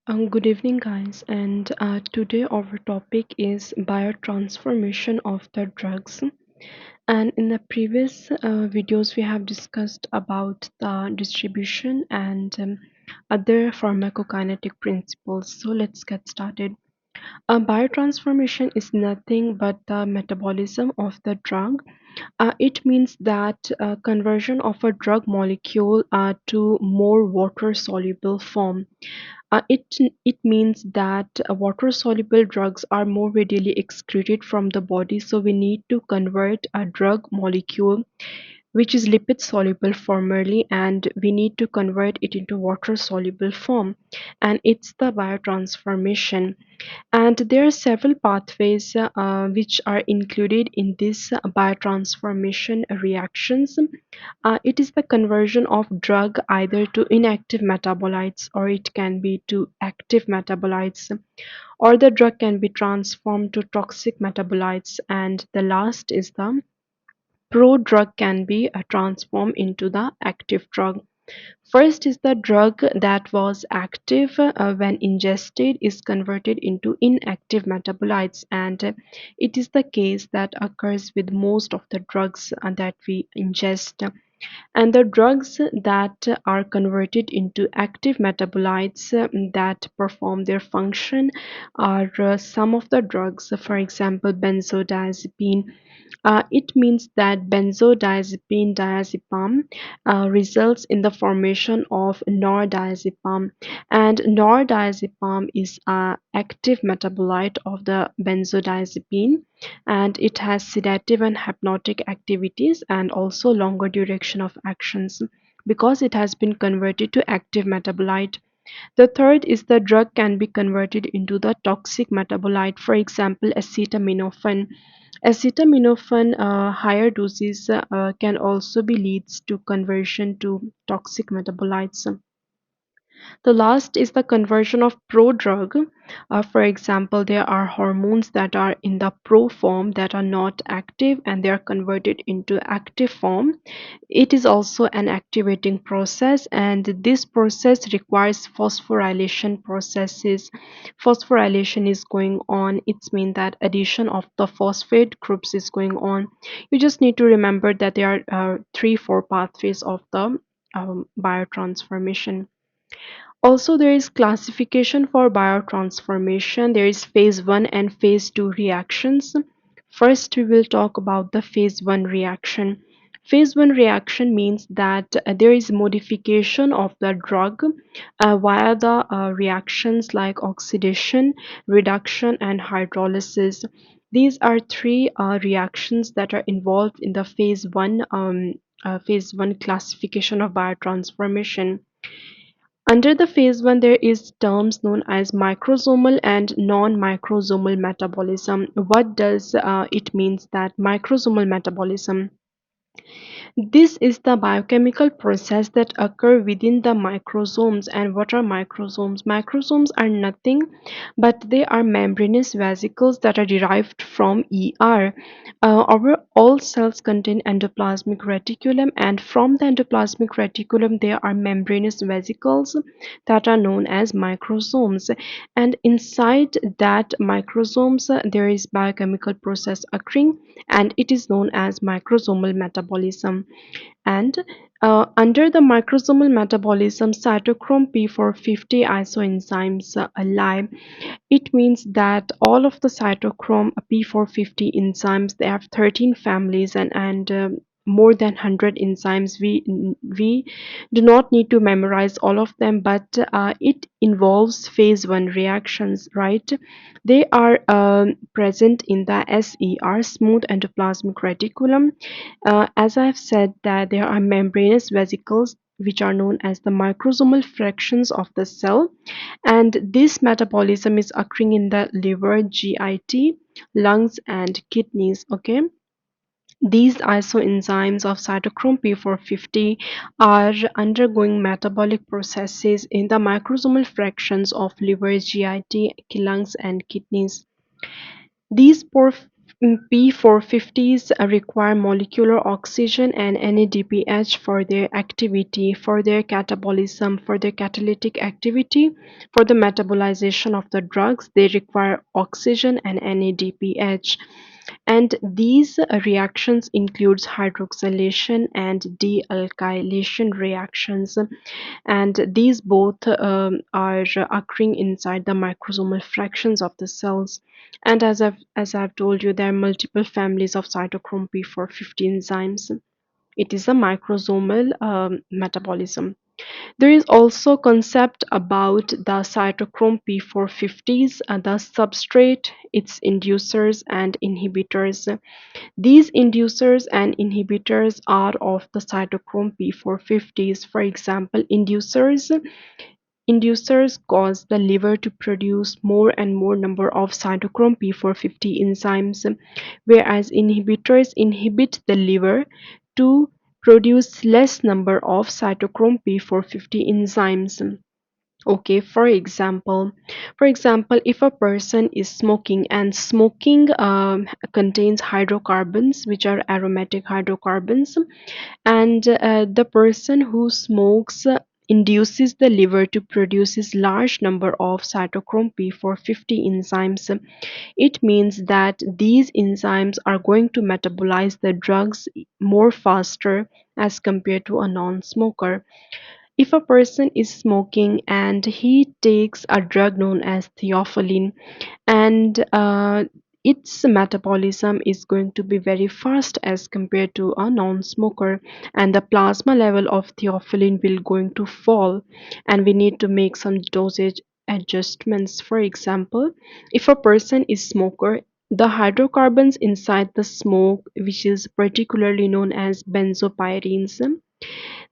Good evening, guys, and today our topic is biotransformation of the drugs. And in the previous videos, we have discussed about the distribution and other pharmacokinetic principles. So let's get started. Biotransformation is nothing but the metabolism of the drug. It means that conversion of a drug molecule to more water soluble form. It means that water-soluble drugs are more readily excreted from the body, so we need to convert a drug molecule which is lipid soluble formerly, and we need to convert it into water soluble form, and it's the biotransformation. And there are several pathways which are included in this biotransformation reactions. It is the conversion of drug either to inactive metabolites, or it can be to active metabolites, or the drug can be transformed to toxic metabolites, and the last is the prodrug can be transformed into the active drug. First is the drug that was active when ingested is converted into inactive metabolites, and it is the case that occurs with most of the drugs that we ingest. And the drugs that are converted into active metabolites that perform their function are some of the drugs, for example, benzodiazepine. It means that benzodiazepine diazepam results in the formation of nordiazepam, and nordiazepam is an active metabolite of the benzodiazepine, and it has sedative and hypnotic activities and also longer duration of actions because it has been converted to active metabolite. The third is the drug can be converted into the toxic metabolite, for example, acetaminophen. Acetaminophen higher doses can also be leads to conversion to toxic metabolites. The last is the conversion of prodrug. For example, there are hormones that are in the pro form that are not active, and they are converted into active form. It is also an activating process, and this process requires phosphorylation processes. Phosphorylation is going on. It's mean that addition of the phosphate groups is going on. You just need to remember that there are three, four pathways of the biotransformation. Also, there is classification for biotransformation. There is phase 1 and phase 2 reactions. First, we will talk about the phase 1 reaction. Phase 1 reaction means that there is modification of the drug via the reactions like oxidation, reduction, and hydrolysis. These are three reactions that are involved in the phase 1 classification of biotransformation. Under the phase 1, there is terms known as microsomal and non-microsomal metabolism. What does it means that microsomal metabolism? This is the biochemical process that occur within the microsomes. And what are microsomes? Microsomes are nothing but they are membranous vesicles that are derived from ER. Our all cells contain endoplasmic reticulum, and from the endoplasmic reticulum there are membranous vesicles that are known as microsomes. And inside that microsomes there is biochemical process occurring, and it is known as microsomal metabolism. And under the microsomal metabolism, cytochrome P450 isoenzymes lie. It means that all of the cytochrome P450 enzymes, they have 13 families, and more than 100 enzymes. We do not need to memorize all of them, but it involves phase 1 reactions, right? They are present in the SER, smooth endoplasmic reticulum. As I've said, that there are membranous vesicles which are known as the microsomal fractions of the cell, and this metabolism is occurring in the liver, GIT, lungs, and kidneys. Okay, these isoenzymes of cytochrome P450 are undergoing metabolic processes in the microsomal fractions of liver, GIT, lungs, and kidneys. These P450s require molecular oxygen and NADPH for their activity, for their catabolism, for their catalytic activity, for the metabolization of the drugs. They require oxygen and NADPH. And these reactions includes hydroxylation and dealkylation reactions, and these both are occurring inside the microsomal fractions of the cells. And as I've told you, there are multiple families of cytochrome P450 enzymes. It is a microsomal metabolism. There is also concept about the cytochrome P450s, the substrate, its inducers and inhibitors. These inducers and inhibitors are of the cytochrome P450s. For example, inducers cause the liver to produce more and more number of cytochrome P450 enzymes, whereas inhibitors inhibit the liver to produce less number of cytochrome P450 enzymes. Okay, for example, if a person is smoking, and smoking contains hydrocarbons, which are aromatic hydrocarbons, and the person who smokes induces the liver to produce large number of cytochrome P450 enzymes. It means that these enzymes are going to metabolize the drugs more faster as compared to a non-smoker. If a person is smoking and he takes a drug known as theophylline, and its metabolism is going to be very fast as compared to a non-smoker, and the plasma level of theophylline will going to fall, and we need to make some dosage adjustments. For example, if a person is smoker, the hydrocarbons inside the smoke, which is particularly known as benzopyrenes,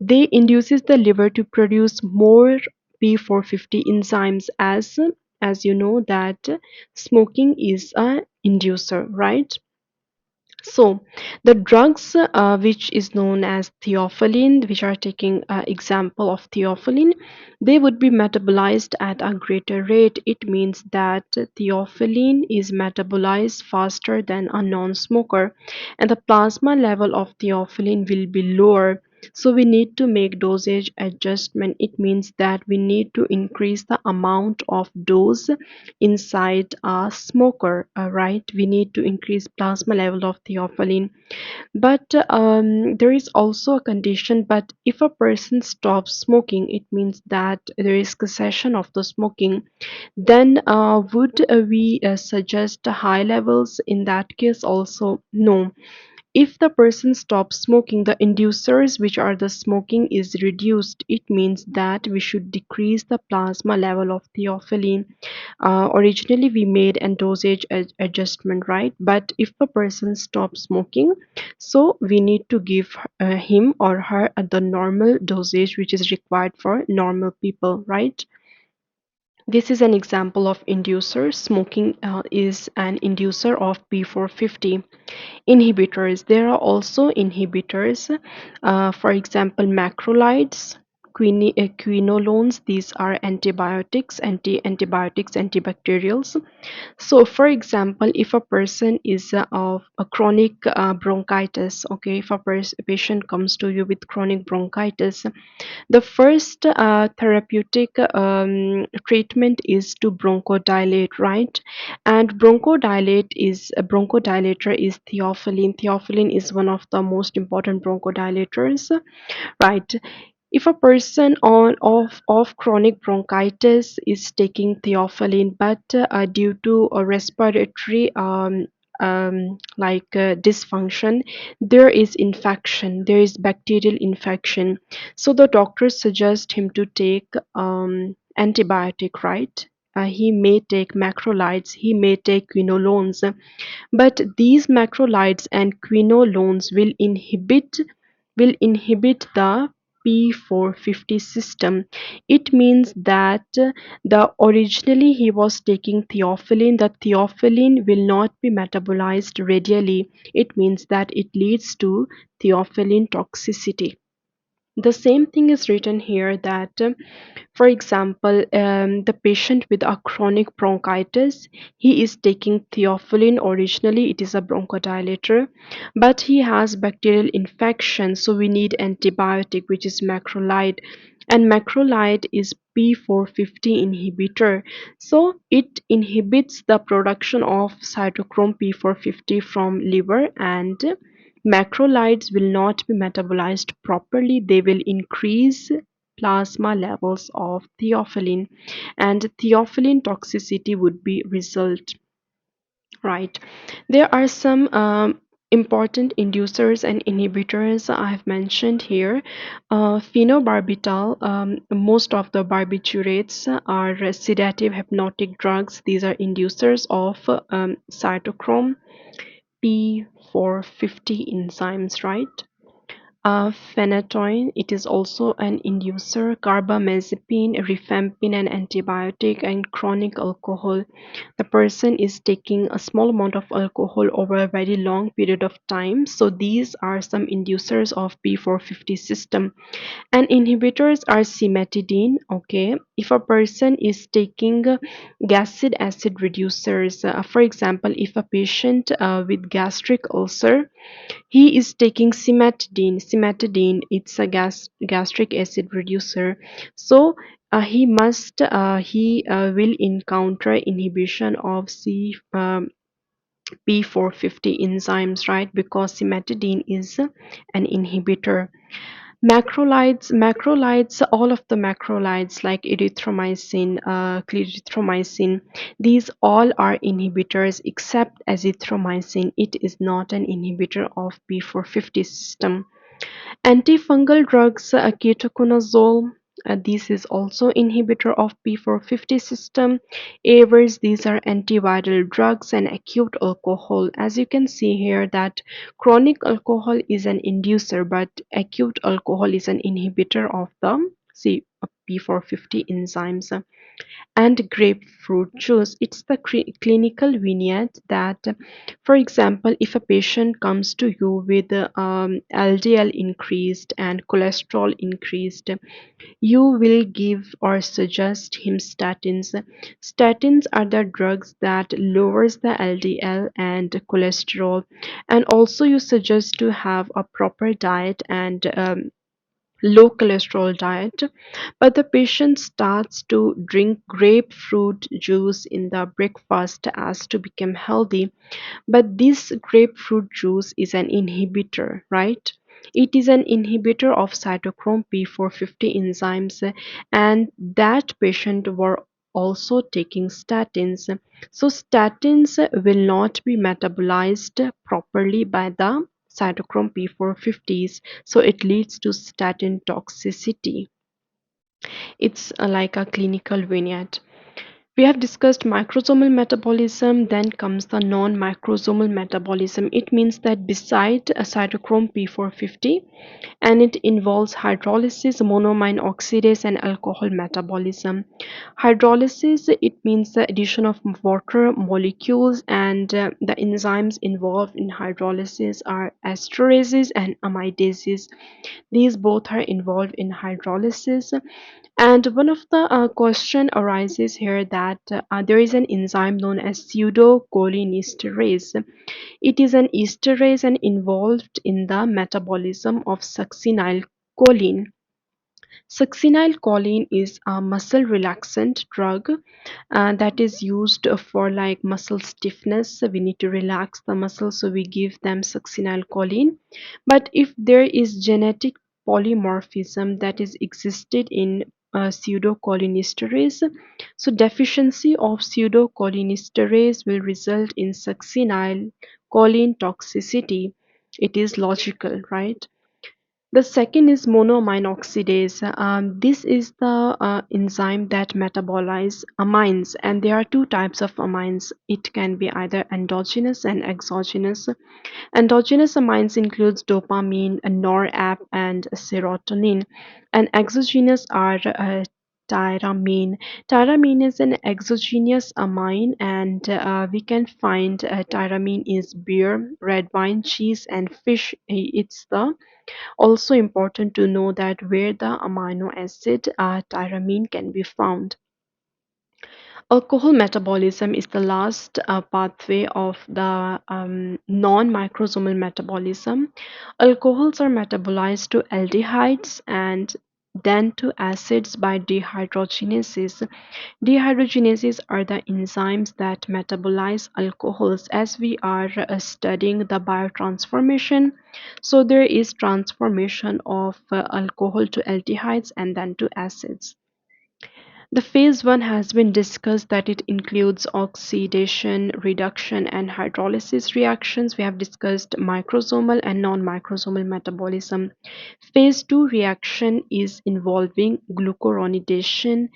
they induces the liver to produce more P450 enzymes, as you know that smoking is a inducer, right? So the drugs which is known as theophylline, which are taking example of theophylline, they would be metabolized at a greater rate. It means that theophylline is metabolized faster than a non-smoker, and the plasma level of theophylline will be lower. So we need to make dosage adjustment. It means that we need to increase the amount of dose inside a smoker, right? We need to increase plasma level of theophylline. But there is also a condition. But if a person stops smoking, it means that there is cessation of the smoking. Then would we suggest high levels in that case? Also no. If the person stops smoking, the inducers, which are the smoking, is reduced. It means that we should decrease the plasma level of theophylline. Originally, we made a dosage adjustment, right? But if the person stops smoking, so we need to give him or her at the normal dosage, which is required for normal people, right? This is an example of inducer. Smoking is an inducer of P450. Inhibitors. There are also inhibitors, for example, macrolides, quinolones. These are antibiotics, antibacterials. So, for example, if a person is of a chronic bronchitis, okay, if a patient comes to you with chronic bronchitis, the first therapeutic treatment is to bronchodilate, right? And bronchodilator is theophylline. Theophylline is one of the most important bronchodilators, right? If a person of chronic bronchitis is taking theophylline, but due to a respiratory dysfunction, there is infection, there is bacterial infection, so the doctors suggest him to take antibiotic, right? He may take macrolides, he may take quinolones, but these macrolides and quinolones will inhibit the P450 system. It means that the originally he was taking theophylline, the theophylline will not be metabolized radially. It means that it leads to theophylline toxicity. The same thing is written here that for example, the patient with a chronic bronchitis, he is taking theophylline. Originally, it is a bronchodilator, but he has bacterial infection, so we need antibiotic, which is macrolide, and macrolide is P450 inhibitor. So it inhibits the production of cytochrome P450 from liver, and macrolides will not be metabolized properly. They will increase plasma levels of theophylline, and theophylline toxicity would be result, right? There are some important inducers and inhibitors I have mentioned here. Phenobarbital, most of the barbiturates are sedative hypnotic drugs. These are inducers of cytochrome P450 enzymes, right? Phenytoin, it is also an inducer. Carbamazepine, rifampin, an antibiotic, and chronic alcohol. The person is taking a small amount of alcohol over a very long period of time. So these are some inducers of P450 system. And inhibitors are cimetidine. Okay, if a person is taking gastric acid reducers, for example, if a patient with gastric ulcer, he is taking cimetidine. Cimetidine, it's a gastric acid reducer. So he will encounter inhibition of P450 enzymes, right? Because cimetidine is an inhibitor. Macrolides, all of the macrolides like erythromycin, clarithromycin, these all are inhibitors except azithromycin. It is not an inhibitor of P450 system. Antifungal drugs, ketoconazole, this is also inhibitor of P450 system. Avers, these are antiviral drugs. And acute alcohol. As you can see here that chronic alcohol is an inducer, but acute alcohol is an inhibitor of the P450 enzymes. And grapefruit juice, it's the clinical vignette that, for example, if a patient comes to you with LDL increased and cholesterol increased, you will give or suggest him statins. Statins are the drugs that lowers the LDL and cholesterol, and also you suggest to have a proper diet and low cholesterol diet. But the patient starts to drink grapefruit juice in the breakfast as to become healthy. But this grapefruit juice is an inhibitor, right? It is an inhibitor of cytochrome P450 enzymes, and that patient were also taking statins. So statins will not be metabolized properly by the cytochrome P450s, so it leads to statin toxicity. It's like a clinical vignette. We have discussed microsomal metabolism, then comes the non-microsomal metabolism. It means that beside a cytochrome P450, and it involves hydrolysis, monoamine oxidase, and alcohol metabolism. Hydrolysis, it means the addition of water molecules, and the enzymes involved in hydrolysis are esterases and amidases. These both are involved in hydrolysis. And one of the question arises here that there is an enzyme known as pseudocholinesterase. It is an esterase and involved in the metabolism of succinylcholine. Succinylcholine is a muscle relaxant drug that is used for like muscle stiffness. So we need to relax the muscle, so we give them succinylcholine. But if there is genetic polymorphism that is existed in pseudocholinesterase, so deficiency of pseudocholinesterase will result in succinylcholine toxicity. It is logical, right? The second is monoamine oxidase. This is the enzyme that metabolize amines, and there are two types of amines. It can be either endogenous and exogenous. Endogenous amines includes dopamine, norap, and serotonin, and exogenous are tyramine. Tyramine is an exogenous amine, and we can find tyramine is beer, red wine, cheese, and fish. It's the also important to know that where the amino acid tyramine can be found. Alcohol metabolism is the last pathway of the non-microsomal metabolism. Alcohols are metabolized to aldehydes and then to acids by dehydrogenases. Dehydrogenases are the enzymes that metabolize alcohols. As we are studying the biotransformation, so there is transformation of alcohol to aldehydes and then to acids. The phase 1 has been discussed, that it includes oxidation, reduction, and hydrolysis reactions. We have discussed microsomal and non-microsomal metabolism. Phase 2 reaction is involving glucuronidation.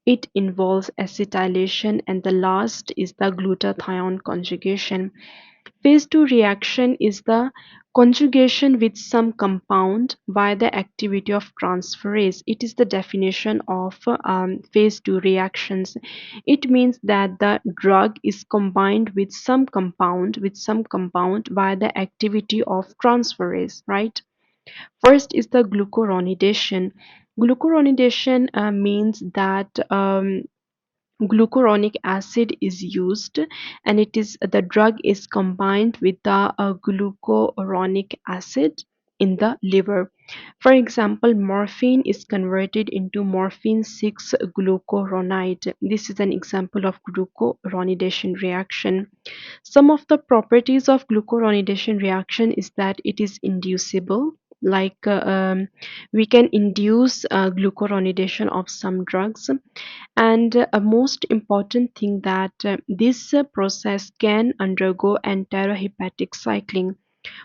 It involves acetylation, and the last is the glutathione conjugation. Phase 2 reaction is the conjugation with some compound by the activity of transferase. It is the definition of phase 2 reactions. It means that the drug is combined with some compound by the activity of transferase, right? First is the glucuronidation. Glucuronidation means that glucuronic acid is used, and it is the drug is combined with the glucuronic acid in the liver. For example, morphine is converted into morphine 6 glucuronide. This is an example of glucuronidation reaction. Some of the properties of glucuronidation reaction is that it is inducible, like we can induce glucuronidation of some drugs, and a most important thing that this process can undergo enterohepatic cycling.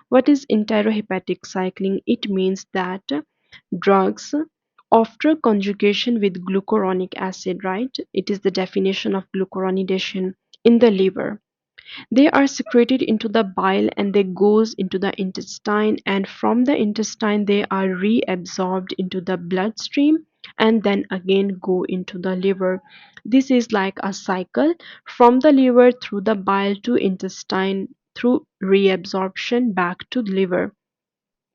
What is enterohepatic cycling? It means that drugs after conjugation with glucuronic acid, right? It is the definition of glucuronidation in the liver. They are secreted into the bile and they goes into the intestine, and from the intestine they are reabsorbed into the bloodstream and then again go into the liver. This is like a cycle from the liver through the bile to intestine through reabsorption back to liver.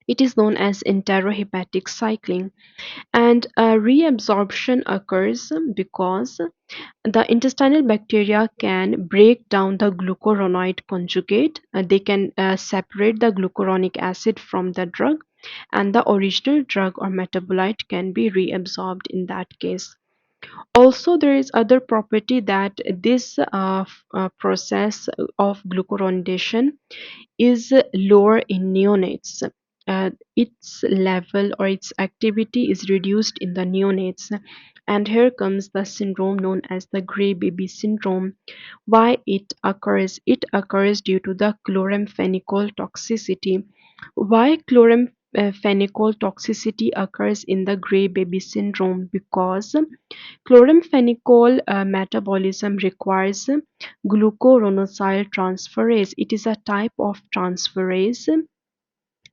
It is known as enterohepatic cycling, and reabsorption occurs because the intestinal bacteria can break down the glucuronide conjugate. They can separate the glucuronic acid from the drug, and the original drug or metabolite can be reabsorbed in that case. Also, there is other property that this process of glucuronidation is lower in neonates. Its level or its activity is reduced in the neonates. And here comes the syndrome known as the gray baby syndrome. Why it occurs? It occurs due to the chloramphenicol toxicity. Why chloramphenicol toxicity occurs in the gray baby syndrome? Because chloramphenicol metabolism requires glucuronosyl transferase. It is a type of transferase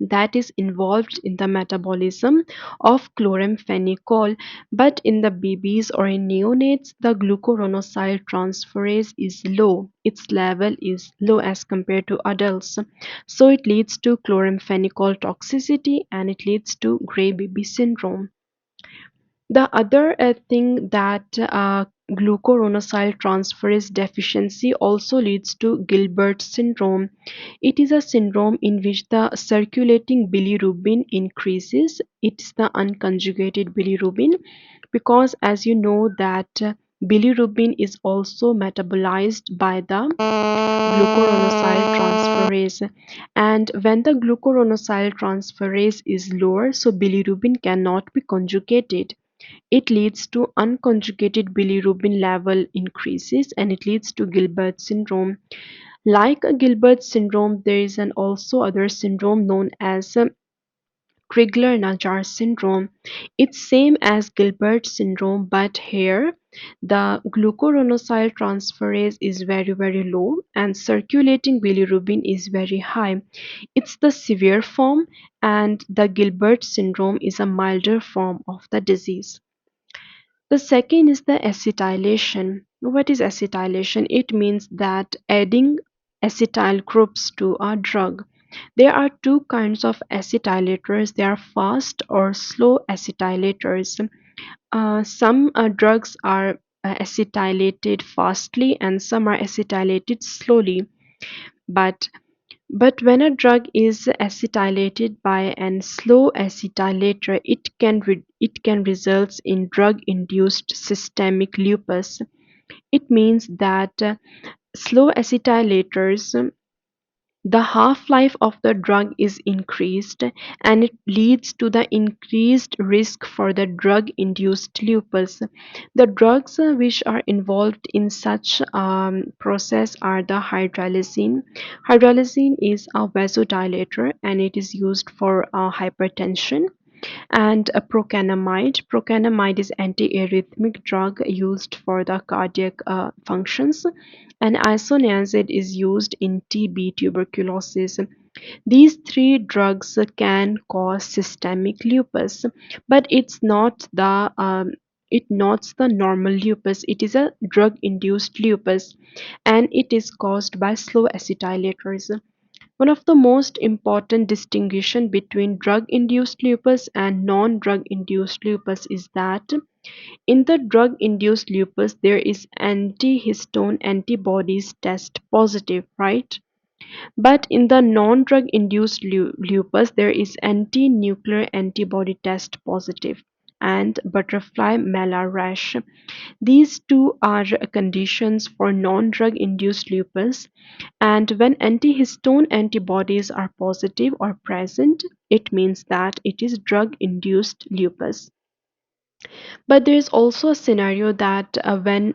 that is involved in the metabolism of chloramphenicol, but in the babies or in neonates the glucuronosyl transferase is low. Its level is low as compared to adults, so it leads to chloramphenicol toxicity and it leads to gray baby syndrome. The other thing that glucuronosyl transferase deficiency also leads to Gilbert syndrome. It is a syndrome in which the circulating bilirubin increases. It's the unconjugated bilirubin, because as you know that bilirubin is also metabolized by the glucuronosyl transferase, and when the glucuronosyl transferase is lower, so bilirubin cannot be conjugated. It leads to unconjugated bilirubin level increases and it leads to Gilbert syndrome. Like a Gilbert syndrome, there is an also other syndrome known as Crigler-Najjar syndrome. It's same as Gilbert syndrome, but here the glucuronosyl transferase is very low and circulating bilirubin is very high. It's the severe form, and the Gilbert syndrome is a milder form of the disease. The second is the acetylation. What is acetylation? It means that adding acetyl groups to a drug. There are two kinds of acetylators. They are fast or slow acetylators. Some drugs are acetylated fastly and some are acetylated slowly. But when a drug is acetylated by an slow acetylator, it can result in drug-induced systemic lupus. It means that slow acetylators, the half-life of the drug is increased, and it leads to the increased risk for the drug-induced lupus. The drugs which are involved in such process are the hydrolysin. Hydrolysin is a vasodilator and it is used for hypertension. And a procanamide. Procanamide is antiarrhythmic drug used for the cardiac functions. And isoniazid is used in TB, tuberculosis. These three drugs can cause systemic lupus, but it's not the normal lupus. It is a drug-induced lupus, and it is caused by slow acetylators. One of the most important distinction between drug-induced lupus and non-drug-induced lupus is that in the drug-induced lupus there is antihistone antibodies test positive, right? But in the non-drug induced lupus there is anti-nuclear antibody test positive and butterfly malar rash. These two are conditions for non-drug induced lupus, and when antihistone antibodies are positive or present, it means that it is drug induced lupus. But there is also a scenario that when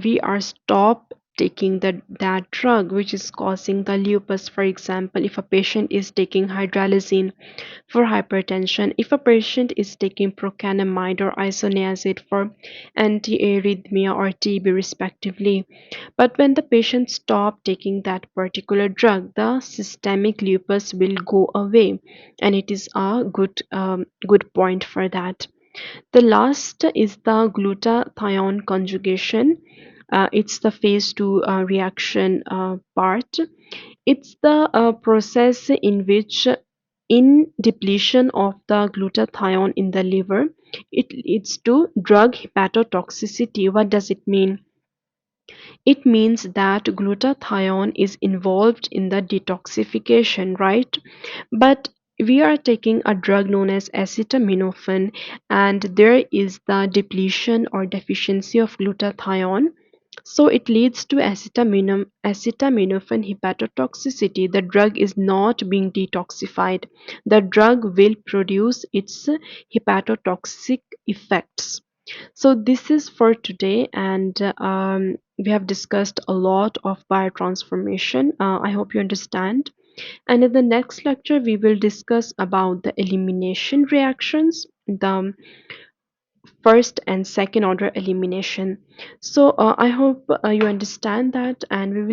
we are stop taking that drug which is causing the lupus. For example, if a patient is taking hydralazine for hypertension, if a patient is taking procanamide or isoniazid for antiarrhythmia or TB respectively, but when the patient stop taking that particular drug, the systemic lupus will go away, and it is a good point for that. The last is the glutathione conjugation. It's the phase 2 reaction part. It's the process in which, in depletion of the glutathione in the liver, it leads to drug hepatotoxicity. What does it mean? It means that glutathione is involved in the detoxification, right? But we are taking a drug known as acetaminophen, and there is the depletion or deficiency of glutathione. So it leads to acetaminophen hepatotoxicity. The drug is not being detoxified. The drug will produce its hepatotoxic effects. So this is for today, and we have discussed a lot of biotransformation. I hope you understand. And in the next lecture, we will discuss about the elimination reactions, the first and second order elimination. So I hope you understand that, and we will